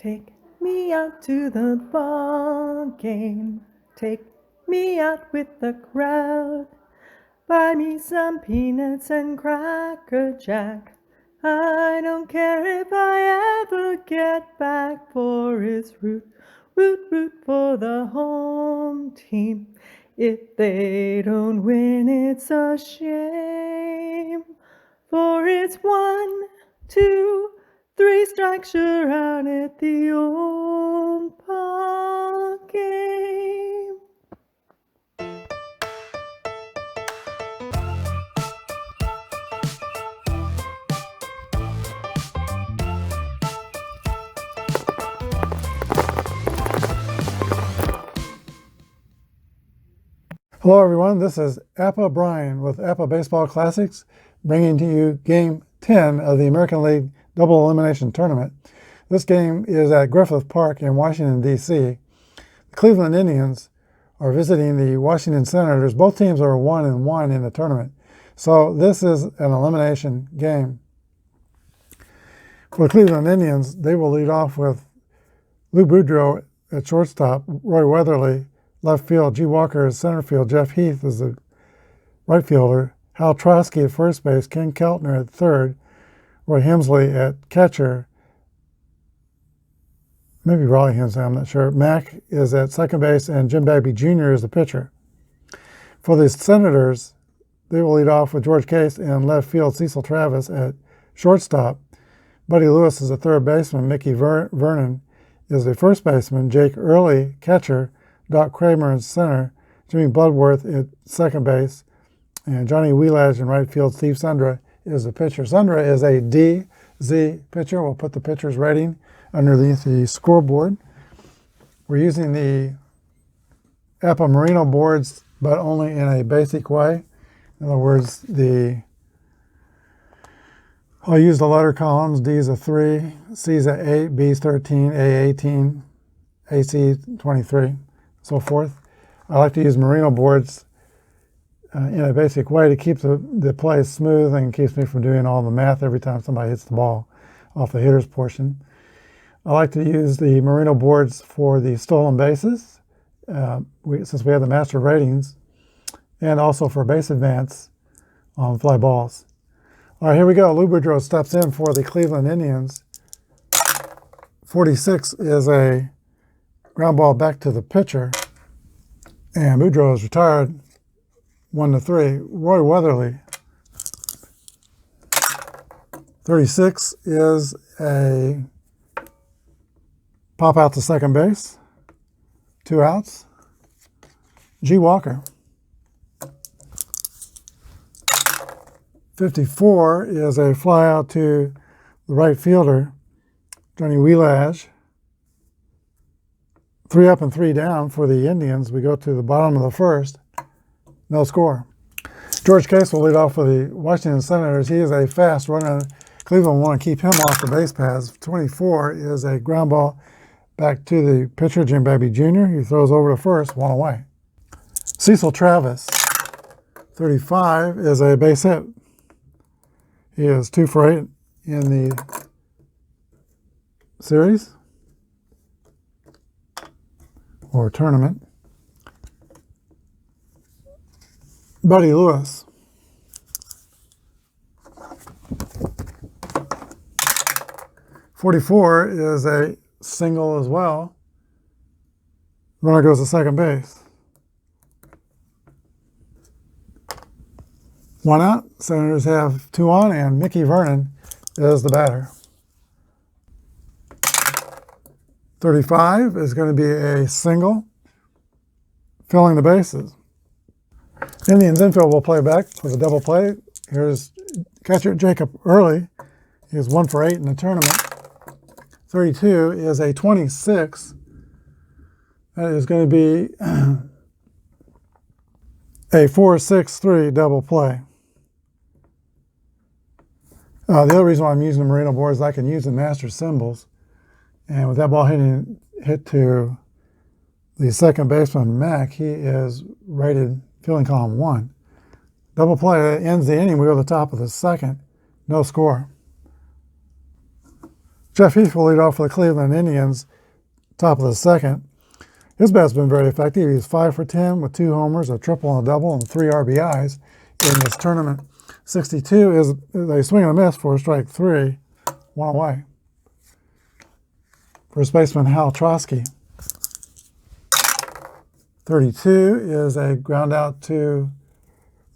Take me out to the ball game. Take me out with the crowd. Buy me some peanuts and Cracker Jack. I don't care if I ever get back, for it's root, root, root for the home team. If they don't win, it's a shame, for it's 1, 2, 3 strikes, you're out at the old ball game. Hello everyone, this is Apba Brian with Apba Baseball Classics, bringing to you Game 10 of the American League Double Elimination Tournament. This game is at Griffith Park in Washington, D.C. The Cleveland Indians are visiting the Washington Senators. Both teams are 1-1 in the tournament, so this is an elimination game. For the Cleveland Indians, they will lead off with Lou Boudreau at shortstop, Roy Weatherly left field, G. Walker is center field, Jeff Heath is the right fielder, Hal Trosky at first base, Ken Keltner at third, Roy Hemsley at catcher, maybe Raleigh Hemsley, I'm not sure. Mack is at second base, and Jim Bagby Jr. is the pitcher. For the Senators, they will lead off with George Case in left field, Cecil Travis at shortstop, Buddy Lewis is the third baseman, Mickey Vernon is the first baseman, Jake Early catcher, Doc Kramer in center, Jimmy Bloodworth at second base, and Johnny Wheelage in right field. Steve Sundra is the pitcher. Sundra is a DZ pitcher. We'll put the pitcher's rating underneath the scoreboard. We're using the Appa Merino boards, but only in a basic way. In other words, I'll use the letter columns. D is a 3, C is a 8, B is 13, A 18, AC 23. So forth. I like to use merino boards in a basic way to keep the play smooth and keeps me from doing all the math every time somebody hits the ball off the hitter's portion. I like to use the merino boards for the stolen bases, since we have the master ratings, and also for base advance on fly balls. All right, here we go. Lou Boudreau steps in for the Cleveland Indians. 46 is a ground ball back to the pitcher, and Boudreau is retired 1-3. Roy Weatherly, 36, is a pop out to second base, 2 outs. G. Walker, 54, is a fly out to the right fielder, Johnny Wheelage. 3 up and 3 down for the Indians. We go to the bottom of the first. No score. George Case will lead off for the Washington Senators. He is a fast runner. Cleveland want to keep him off the base paths. 24 is a ground ball back to the pitcher, Jim Bagby Jr. He throws over to first, 1 away. Cecil Travis, 35, is a base hit. He is 2 for 8 in the series or tournament. Buddy Lewis, 44, is a single as well. Runner goes to second base. 1 out. Senators have 2 on, and Mickey Vernon is the batter. 35 is going to be a single, filling the bases. Indians infield will play back with a double play. Here's catcher Jacob Early. He is 1 for 8 in the tournament. 32 is a 26. That is going to be a 4-6-3 double play. The other reason why I'm using the merino boards is I can use the master symbols. And with that ball hit to the second baseman, Mack, he is rated fielding column 1. Double play ends the inning. We go to the top of the second. No score. Jeff Heath will lead off for the Cleveland Indians, top of the second. His bat's been very effective. He's 5 for 10 with 2 homers, a triple and a double, and 3 RBIs in this tournament. 62 is a swing and a miss for strike 3, 1 away. First baseman Hal Trotsky. 32 is a ground out to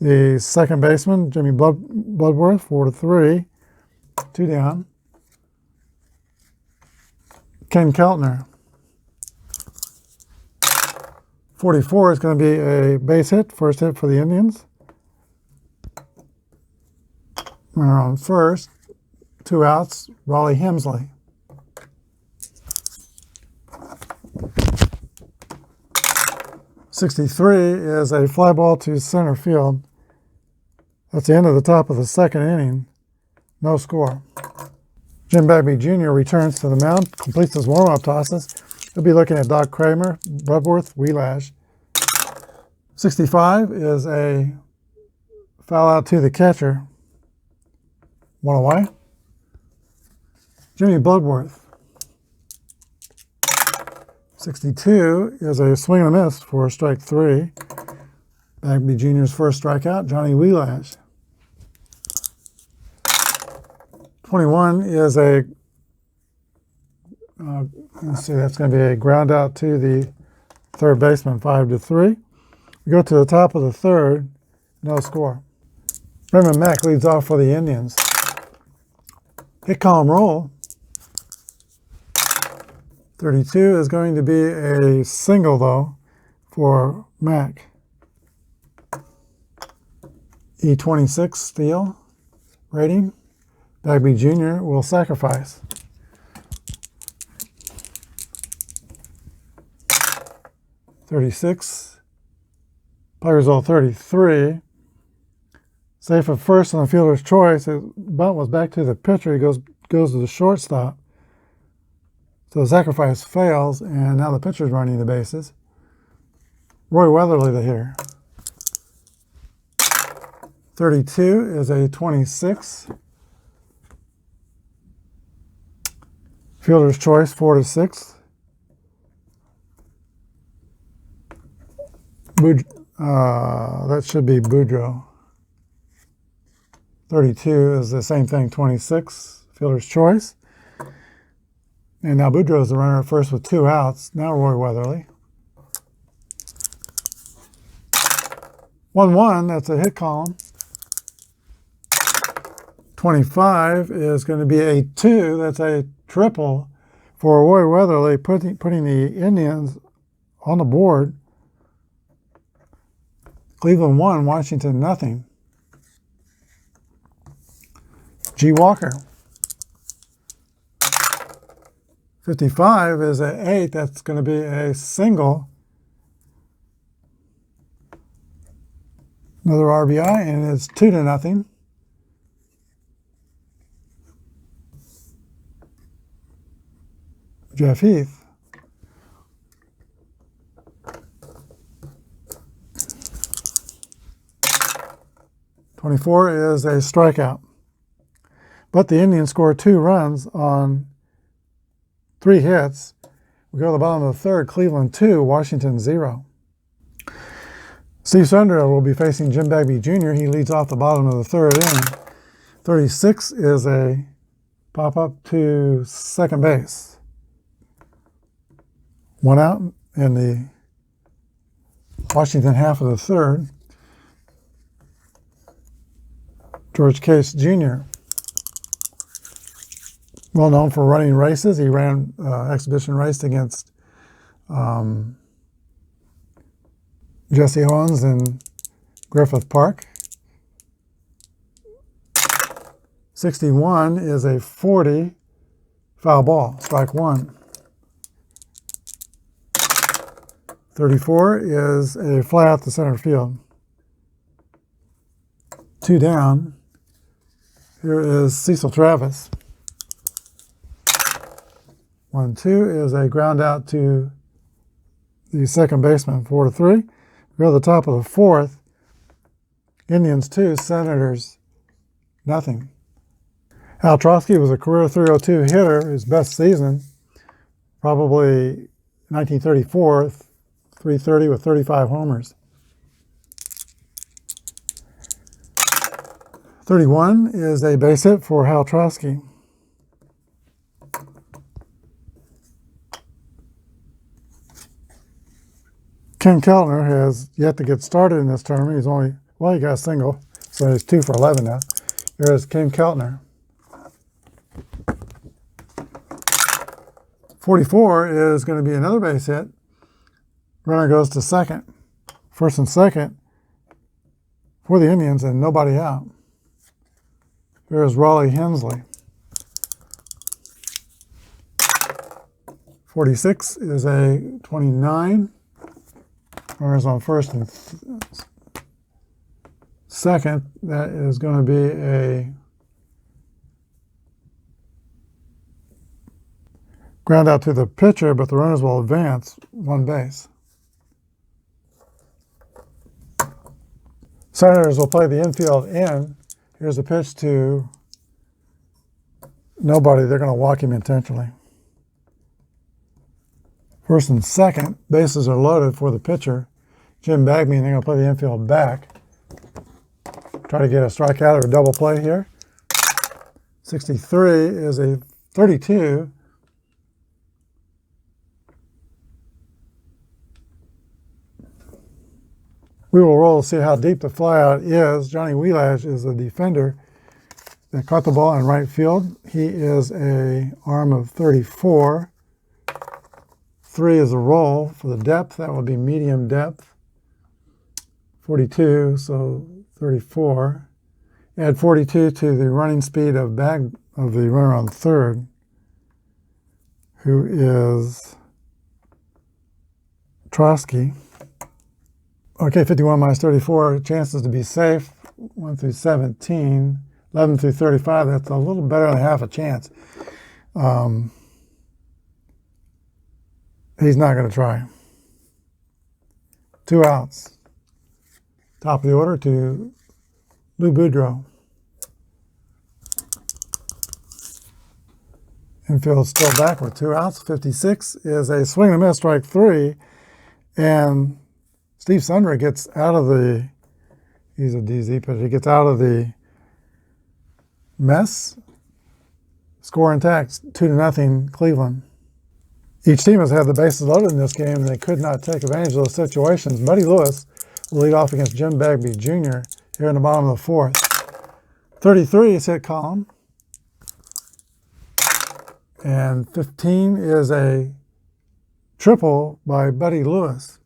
the second baseman, Jimmy Bloodworth, 4-3, 2 down. Ken Keltner. 44 is going to be a base hit, first hit for the Indians. Runner on first, 2 outs, Raleigh Hemsley. .63 is a fly ball to center field. That's the end of the top of the second inning. No score. Jim Bagby Jr. returns to the mound, completes his warm-up tosses. He'll be looking at Doc Kramer, Bloodworth, Wheelash. 65 is a foul out to the catcher. 1 away. Jimmy Bloodworth. 62 is a swing and a miss for strike 3. Bagby Jr.'s first strikeout, Johnny Wheelash. 21 is a, let's see, that's going to be a ground out to the third baseman, 5-3. We go to the top of the third, no score. Raymond Mack leads off for the Indians. Hit column roll. 32 is going to be a single, though, for Mack. E26 steal rating. Bagby Jr. will sacrifice. .36. Play result 33. Safe at first on the fielder's choice. His bunt was back to the pitcher. He goes to the shortstop. So the sacrifice fails, and now the pitcher's running the bases. Roy Weatherly, the hitter. 32 is a 26. Fielder's choice, 4-6. That should be Boudreaux. 32 is the same thing, 26. Fielder's choice. And now Boudreaux is the runner at first with 2 outs. Now Roy Weatherly. 1-1, that's a hit column. 25 is going to be a 2. That's a triple for Roy Weatherly, putting the Indians on the board. Cleveland 1, Washington nothing. G. Walker. 55 is an 8. That's going to be a single. Another RBI, and it's 2-0. Jeff Heath. .24 is a strikeout. But the Indians score 2 runs on 3 hits. We go to the bottom of the third. Cleveland 2, Washington 0. Steve Sunderland will be facing Jim Bagby Jr. He leads off the bottom of the third inning. 36 is a pop-up to second base. 1 out in the Washington half of the third. George Case Jr., well known for running races. He ran exhibition race against Jesse Owens in Griffith Park. 61 is a 40, foul ball, strike 1. 34 is a fly out to center field. 2 down. Here is Cecil Travis. 1-2 is a ground out to the second baseman, 4-3. We go to the top of the fourth. Indians 2, Senators nothing. Hal Trosky was a career 302 hitter, his best season, probably 1934, 330 with 35 homers. 31 is a base hit for Hal Trosky. Ken Keltner has yet to get started in this tournament. He's only, well, he got a single, so he's 2 for 11 now. Here is Ken Keltner. 44 is going to be another base hit. Runner goes to second. First and second for the Indians and nobody out. Here's Raleigh Hensley. 46 is a 29. Runners on first and second. That is going to be a ground out to the pitcher, but the runners will advance 1 base. Senators will play the infield in. Here's a pitch to nobody. They're going to walk him intentionally. First and second, bases are loaded for the pitcher, Jim Bagby, and they're going to play the infield back. Try to get a strikeout or a double play here. 63 is a 32. We will roll to see how deep the flyout is. Johnny Wheelash is a defender that caught the ball in right field. He is a arm of 34. 3 is a roll for the depth. That would be medium depth. 42, so 34. Add 42 to the running speed of the runner on third, who is Trosky. Okay, 51 minus 34, chances to be safe, 1 through 17. 11 through 35, that's a little better than half a chance. He's not going to try. 2 outs. Top of the order to Lou Boudreau. Infield still back with 2 outs. 56 is a swing and a miss, strike 3. And Steve Sundry gets out of the, he's a DZ, but he gets out of the mess. Score intact, 2-0 Cleveland. Each team has had the bases loaded in this game, and they could not take advantage of those situations. Buddy Lewis will lead off against Jim Bagby Jr. here in the bottom of the 4th. 33 is hit column. And 15 is a triple by Buddy Lewis.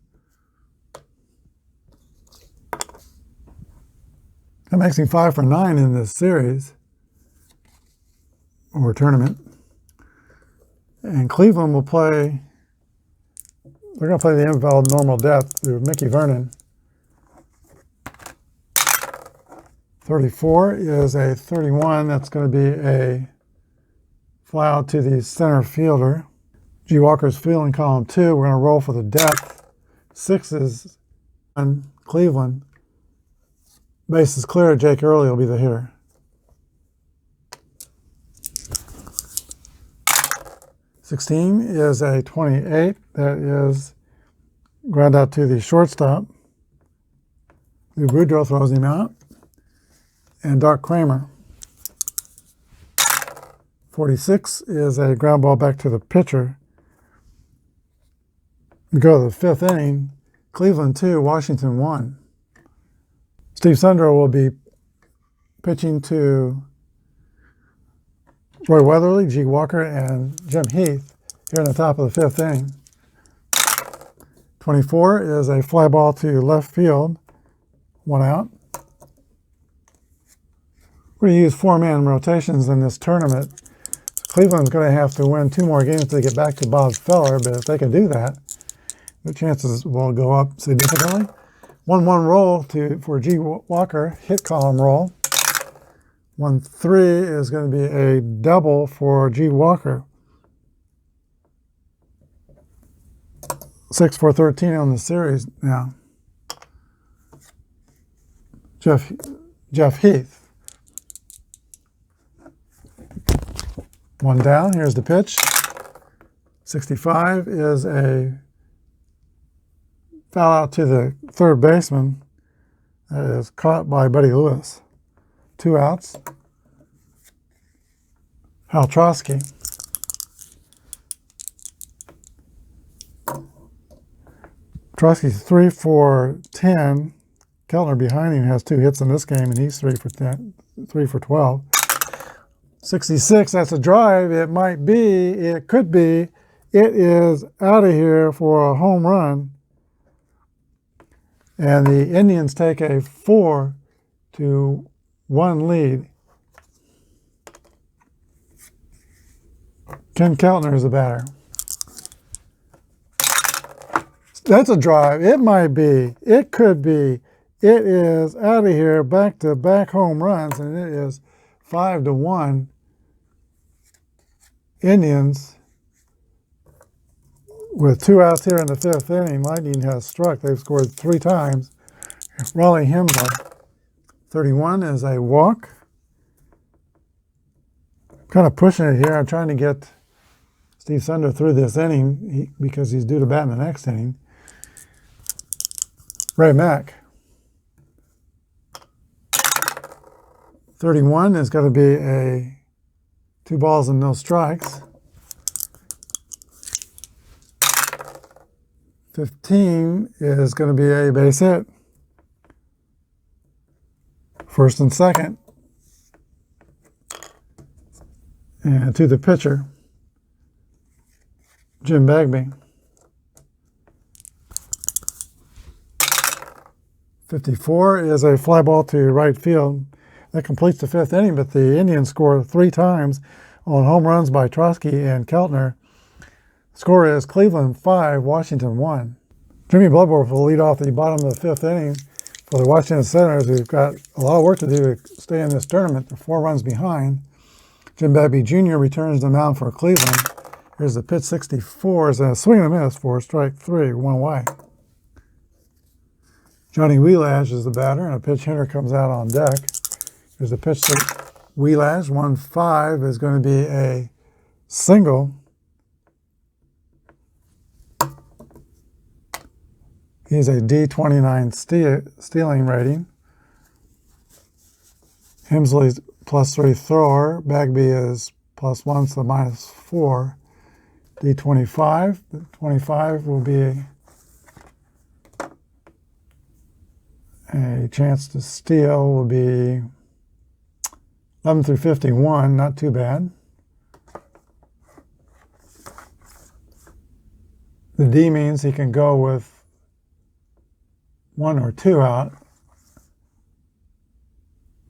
That makes him 5 for 9 in this series or tournament. And Cleveland will play, they're going to play the infield normal depth through Mickey Vernon. 34 is a 31. That's going to be a fly out to the center fielder. G. Walker's fielding column 2. We're going to roll for the depth. 6 is on Cleveland. Base is clear. Jake Early will be the hitter. 16 is a 28. That is ground out to the shortstop. Lou Boudreau throws him out. And Doc Kramer. 46 is a ground ball back to the pitcher. We go to the 5th inning. Cleveland 2, Washington 1. Steve Sundro will be pitching to Roy Weatherly, G. Walker, and Jim Heath here in the top of the 5th inning. 24 is a fly ball to left field. 1 out. We're going to use 4-man rotations in this tournament. Cleveland's going to have to win 2 more games to get back to Bob Feller, but if they can do that, the chances will go up significantly. 1-1 roll for G. Walker, hit column roll. 1-3 is going to be a double for G. Walker. 6 for 13 on the series now. Jeff Heath. One down. Here's the pitch. 65 is a foul out to the third baseman. That is caught by Buddy Lewis. 2 outs. Hal Trosky. Trosky's 3 for 10. Keltner behind him has 2 hits in this game, and he's 3 for 10, 3 for 12. 66, that's a drive. It might be, it could be. It is out of here for a home run. And the Indians take a 4-1 lead. Ken Keltner is the batter. That's a drive. It might be. It could be. It is out of here, back-to-back home runs, and it is 5-1. Indians with 2 outs here in the 5th inning. Lightning has struck. They've scored 3 times. Raleigh Hemsler. 31 is a walk. Kind of pushing it here. I'm trying to get Steve Sunder through this inning because he's due to bat in the next inning. Ray Mack. 31 is going to be a 2 balls and no strikes. 15 is going to be a base hit. First and second. And to the pitcher, Jim Bagby. 54 is a fly ball to right field. That completes the 5th inning, but the Indians score 3 times on home runs by Trosky and Keltner. Score is Cleveland 5, Washington 1. Jimmy Bloodworth will lead off the bottom of the 5th inning for the Washington Senators. We've got a lot of work to do to stay in this tournament. They're 4 runs behind. Jim Bagby Jr. returns the mound for Cleveland. Here's the pitch. 64 is a swing and a miss for strike 3, 1 away. Johnny Wheelash is the batter, and a pitch hitter comes out on deck. Here's the pitch to Wheelash. 1-5 is going to be a single. He's a D29 stealing rating. Hemsley's +3 thrower. Bagby is +1, so -4. D25. The 25 will be a chance to steal. Will be 11 through 51, not too bad. The D means he can go with 1 or 2 out.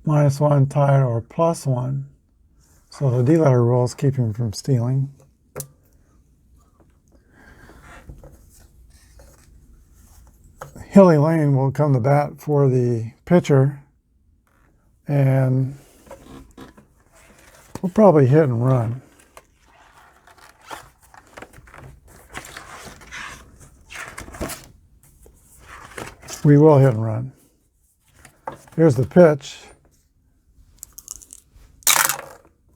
-1 tied or +1. So the D letter rules keep him from stealing. Hilly Lane will come to bat for the pitcher, and we'll probably hit and run. We will hit and run. Here's the pitch.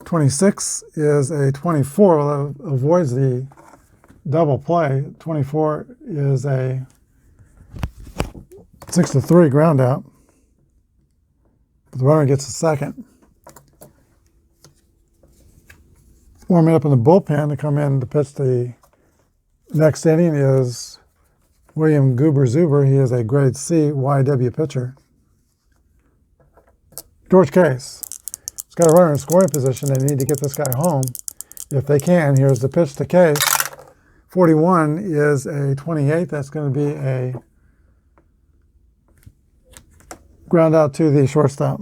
26 is a 24. Well, that avoids the double play. 24 is a 6-3 ground out. The runner gets a second. Warming up in the bullpen to come in to pitch the next inning is William Goober Zuber. He is a grade C YW pitcher. George Case. He's got a runner in scoring position. They need to get this guy home. If they can, here's the pitch to Case. 41 is a 28. That's going to be a ground out to the shortstop.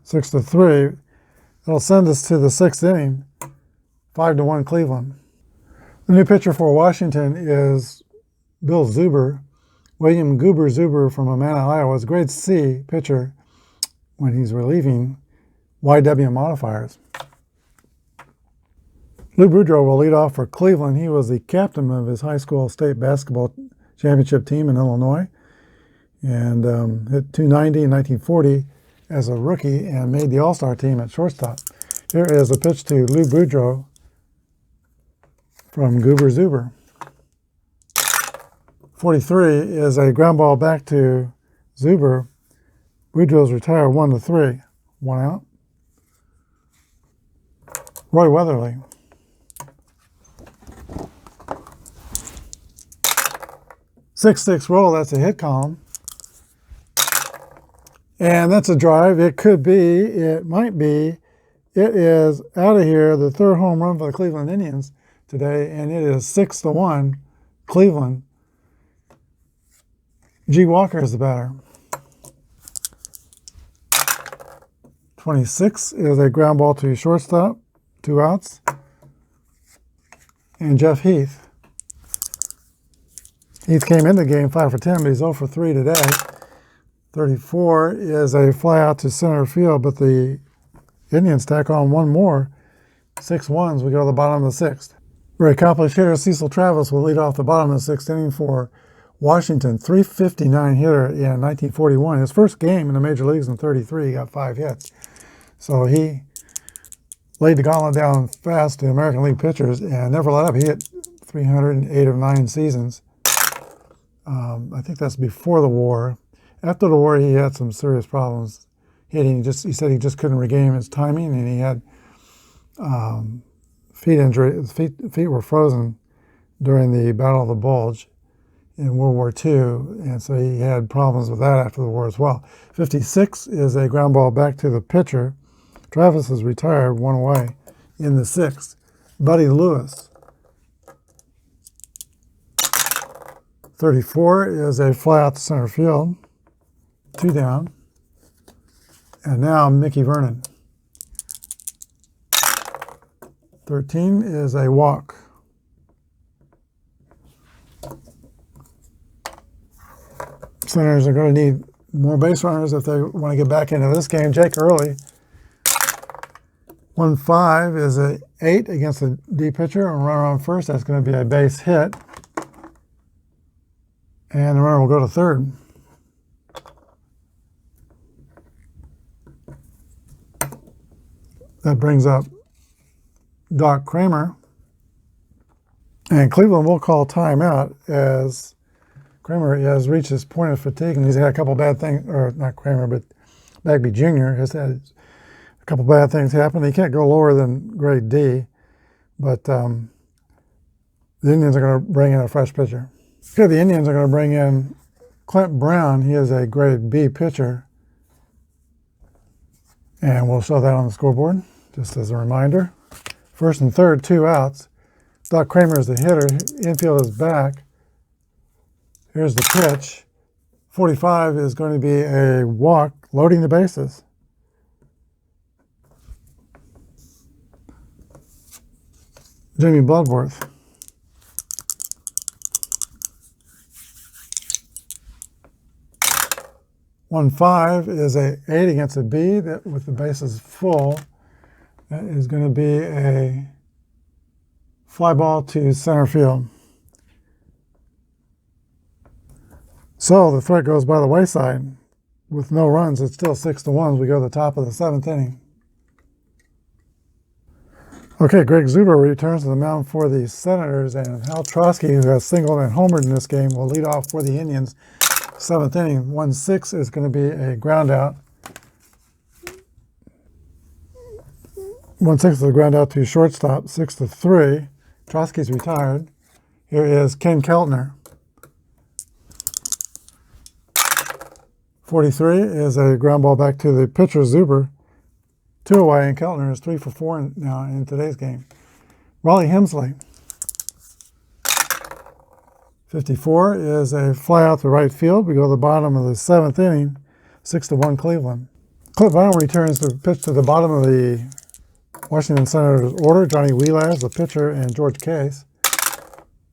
6-3. That'll send us to the 6th inning. 5-1 Cleveland. The new pitcher for Washington is Bill Zuber. William Goober Zuber from Amana, Iowa, is a grade C pitcher when he's relieving YW modifiers. Lou Boudreau will lead off for Cleveland. He was the captain of his high school state basketball championship team in Illinois, and hit .290 in 1940 as a rookie and made the All-Star team at shortstop. Here is a pitch to Lou Boudreau from Goober Zuber. 43 is a ground ball back to Zuber. Boudreau's retired 1-3. 1 out. Roy Weatherly. Six roll, that's a hit column. And that's a drive. It could be, it might be, it is out of here, the third home run for the Cleveland Indians today, and it is 6-1, Cleveland. G. Walker is the batter. 26 is a ground ball to shortstop, 2 outs. And Jeff Heath. Heath came in the game 5 for 10, but he's 0 for 3 today. 34 is a fly out to center field, but the Indians tack on one more. 6 ones, we go to the bottom of the 6th. Very accomplished hitter Cecil Travis will lead off the bottom of the 6th inning for Washington. 359 hitter in 1941. His first game in the major leagues in 33, he got 5 hits. So he laid the gauntlet down fast to American League pitchers and never let up. He hit 308 of 9 seasons. I think that's before the war. After the war, he had some serious problems hitting. He said he just couldn't regain his timing, and he had feet injury. His feet were frozen during the Battle of the Bulge in World War II, and so he had problems with that after the war as well. 56 is a ground ball back to the pitcher. Travis is retired 1 away in the 6th. Buddy Lewis. 34 is a fly out to center field. 2 down. And now Mickey Vernon. 13 is a walk. Senators are going to need more base runners if they want to get back into this game. Jake Early. 1-5 is a 8 against the D pitcher. A runner on first. That's going to be a base hit. And the runner will go to third. That brings up Doc Kramer. And Cleveland will call timeout as Kramer has reached his point of fatigue, and he's had a couple bad things, or not Kramer, but Bagby Jr. has had a couple bad things happen. He can't go lower than grade D, but the Indians are going to bring in a fresh pitcher. Okay, the Indians are going to bring in Clint Brown. He is a grade B pitcher, and we'll show that on the scoreboard just as a reminder. First and third, 2 outs. Doc Kramer is the hitter. Infield is back. Here's the pitch. 45 is going to be a walk, loading the bases. Jimmy Bloodworth. One 5 is a 8 against a B that with the bases full. That is going to be a fly ball to center field. So the threat goes by the wayside. With no runs, it's still 6-1. We go to the top of the 7th inning. Okay, Greg Zuber returns to the mound for the Senators, and Hal Trosky, who has singled and homered in this game, will lead off for the Indians. 7th inning, 1-6 is going to be a ground out. 1-6 is a ground out to shortstop, 6-3. Trosky's retired. Here is Ken Keltner. 43 is a ground ball back to the pitcher, Zuber. 2 away, and Keltner is 3 for 4 now in today's game. Raleigh Hemsley. 54 is a fly out to right field. We go to the bottom of the 7th inning, 6-1 Cleveland. Clint Brown returns to pitch to the bottom of the Washington Senators order. Johnny Wheelaz, the pitcher, and George Case.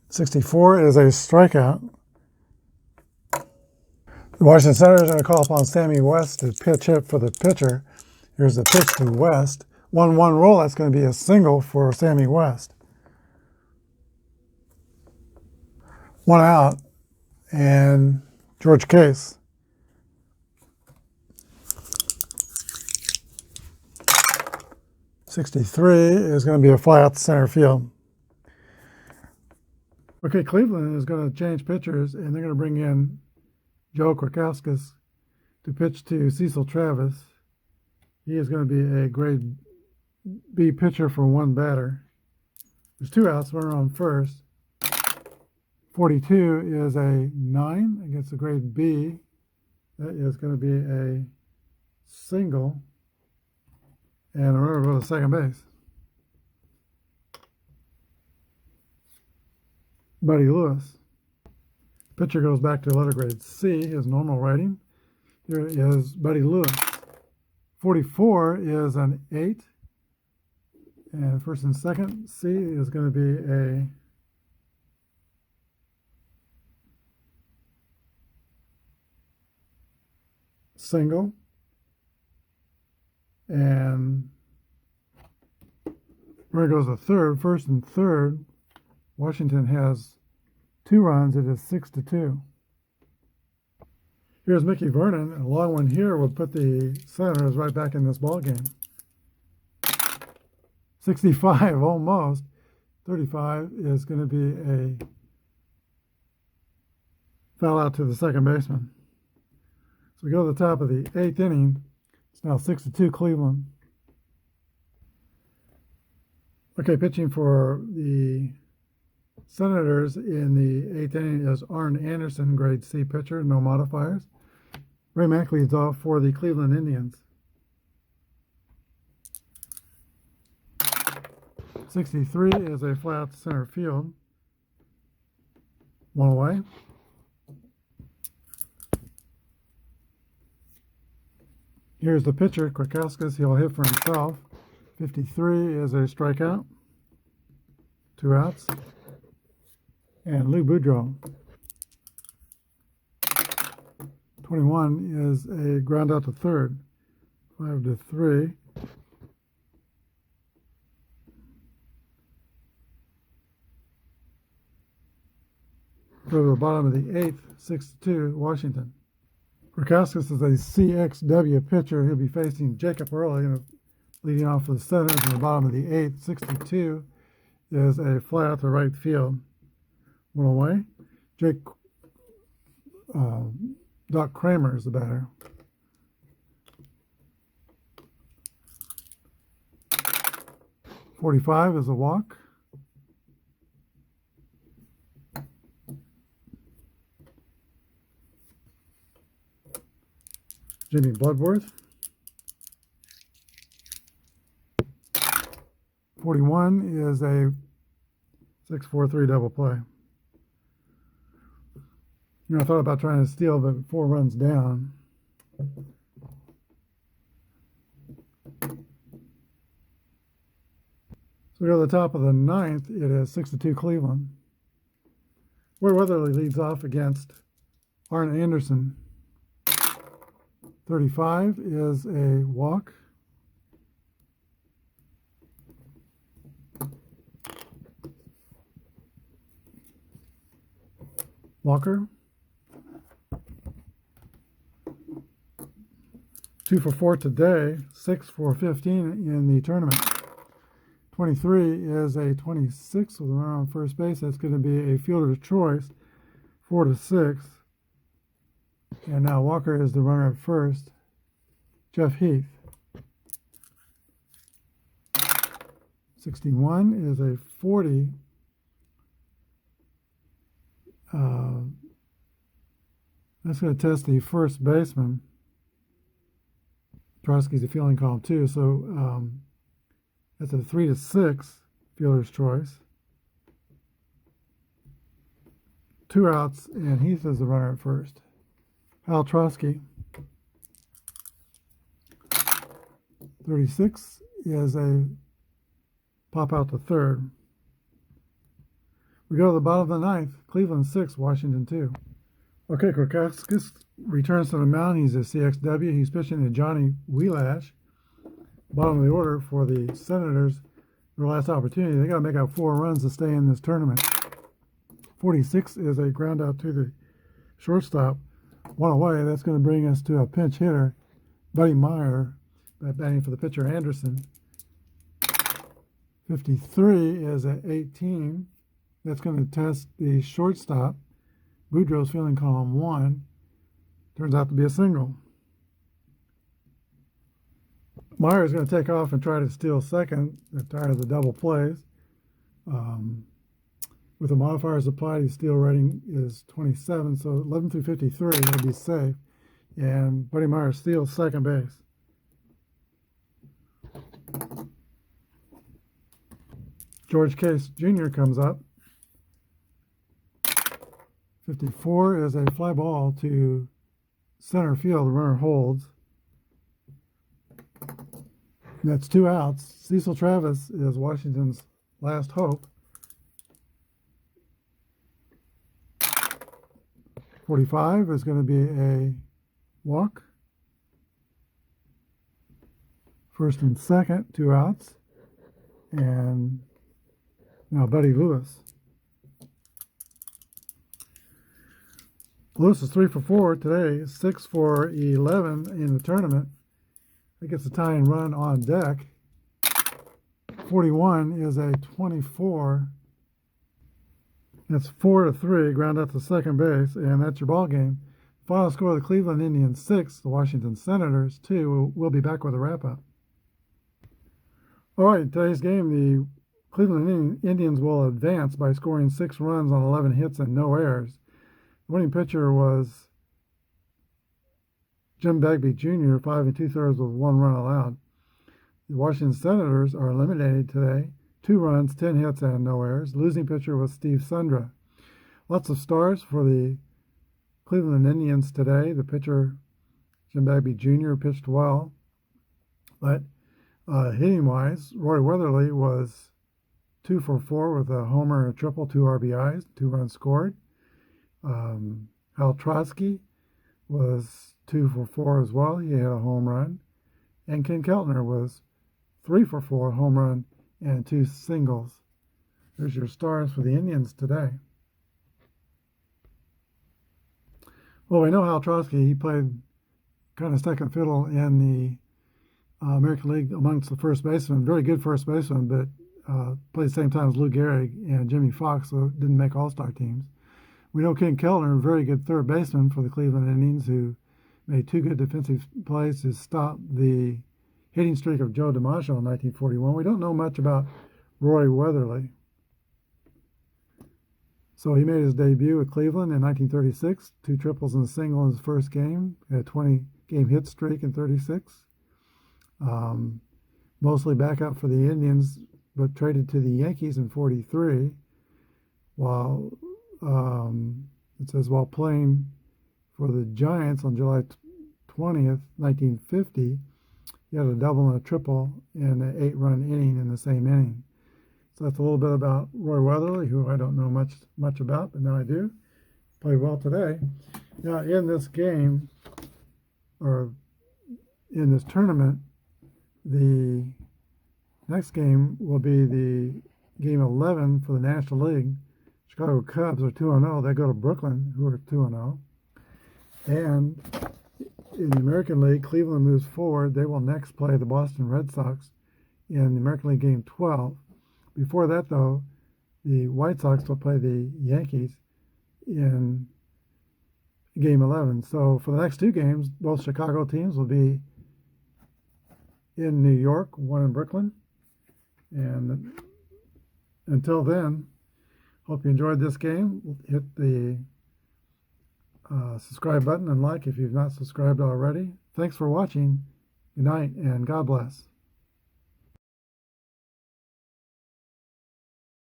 64 is a strikeout. The Washington Senators are going to call upon Sammy West to pitch hit for the pitcher. Here's the pitch to West. 1-1 roll. That's going to be a single for Sammy West. 1 out, and George Case. 63 is going to be a fly out to center field. Okay, Cleveland is going to change pitchers, and they're going to bring in Joe Krakowskis to pitch to Cecil Travis. He is going to be a grade B pitcher for one batter. There's two outs, runner on first. 42 is a 9 against a grade B. That is going to be a single. And a runner go to second base. Buddy Lewis. Pitcher goes back to letter grade C, his normal rating. Here is Buddy Lewis. 44 is an 8. And first and second, C is going to be a single. And runner goes to third. First and third, Washington has 2 runs. It is 6-2. Here's Mickey Vernon. A long one here would put the Senators right back in this ball game. 65, almost. 35 is going to be a foul out to the second baseman. So we go to the top of the 8th inning. It's now 6-2 Cleveland. Okay, pitching for the Senators in the 8th inning is Arn Anderson, grade C pitcher, no modifiers. Ray Mack leads off for the Cleveland Indians. 63 is a fly out to center field. One away. Here's the pitcher, Krakowskis. He'll hit for himself. 53 is a strikeout. 2 outs. And Lou Boudreau. 21 is a ground out to third. 5-3. Go to the bottom of the 8th, 6-2, Washington. Krakowskis is a CXW pitcher. He'll be facing Jacob Early, leading off for the Senators. In the bottom of the 8th, 62, is a fly out to right field. One away. Doc Kramer is the batter. .45 is a walk. Jimmy Bloodworth. 41 is a 6-4-3 double play. I thought about trying to steal, but 4 runs down. So we go to the top of the 9th. It is 6-2 Cleveland. Ward Weatherly leads off against Arn Anderson. 35 is a walk. Walker. 2 for 4 today, 6 for 15 in the tournament. 23 is a 26 with a runner on first base. That's going to be a fielder's choice, 4-6. And now Walker is the runner at first. Jeff Heath. 61 is a 40. That's going to test the first baseman. Trotsky's a fielding column too, so that's a 3-6 fielder's choice. 2 outs, and Heath is the runner at first. Hal Trotsky. 36 is a pop out to third. We go to the bottom of the 9th. Cleveland 6, Washington 2. Okay, Krakowskis returns to the mound. He's a CXW. He's pitching to Johnny Wheelash. Bottom of the order for the Senators. Their last opportunity. They got to make out 4 runs to stay in this tournament. 46 is a ground out to the shortstop. 1 away. That's going to bring us to a pinch hitter, Buddy Meyer, batting for the pitcher Anderson. 53 is at 18. That's going to test the shortstop. Boudreaux's fielding column 1. Turns out to be a single. Meyer's going to take off and try to steal second. They're tired of the double plays. With the modifiers applied, his steal rating is 27, so 11 through 53 will be safe. And Buddy Meyer steals second base. George Case Jr. comes up. 54 is a fly ball to center field. The runner holds. That's 2 outs. Cecil Travis is Washington's last hope. 45 is going to be a walk. First and second, 2 outs. And now Buddy Lewis. Lewis is 3 for 4 today, 6 for 11 in the tournament. He gets a tying run on deck. 41 is a 24. That's 4-3, ground out to second base, and that's your ball game. Final score: the Cleveland Indians 6, the Washington Senators 2. We'll be back with a wrap-up. All right, today's game, the Cleveland Indians will advance by scoring 6 runs on 11 hits and no errors. The winning pitcher was Jim Bagby Jr., 5 2/3 with 1 run allowed. The Washington Senators are eliminated today. 2 runs, 10 hits, and no errors. Losing pitcher was Steve Sundra. Lots of stars for the Cleveland Indians today. The pitcher, Jim Bagby Jr., pitched well. But hitting-wise, Roy Weatherly was 2 for 4 with a homer and a triple, 2 RBIs, 2 runs scored. Hal Trotsky was 2 for 4 as well. He had a home run. And Ken Keltner was 3 for 4, home run, and 2 singles. There's your stars for the Indians today. Well, we know Hal Trotsky. He played kind of second fiddle in the American League amongst the first basemen. Very good first baseman, but played the same time as Lou Gehrig and Jimmy Fox, so didn't make all-star teams. We know Ken Keltner, a very good third baseman for the Cleveland Indians, who made 2 good defensive plays to stop the hitting streak of Joe DiMaggio in 1941. We don't know much about Roy Weatherly. So he made his debut at Cleveland in 1936, 2 triples and a single in his first game, had a 20-game hit streak in 36. Mostly backup for the Indians, but traded to the Yankees in 43. While it says while playing for the Giants on July 20th, 1950, he had a double and a triple in an 8-run inning in the same inning. So that's a little bit about Roy Weatherly, who I don't know much about, but now I do. Played well today. Now in this game, or in this tournament, the next game will be the game 11 for the National League. Chicago Cubs are 2-0. They go to Brooklyn, who are 2-0. And in the American League, Cleveland moves forward. They will next play the Boston Red Sox in the American League game 12. Before that, though, the White Sox will play the Yankees in game 11. So for the next 2 games, both Chicago teams will be in New York, one in Brooklyn. And until then, hope you enjoyed this game. Hit the subscribe button and like if you've not subscribed already. Thanks for watching. Good night and God bless.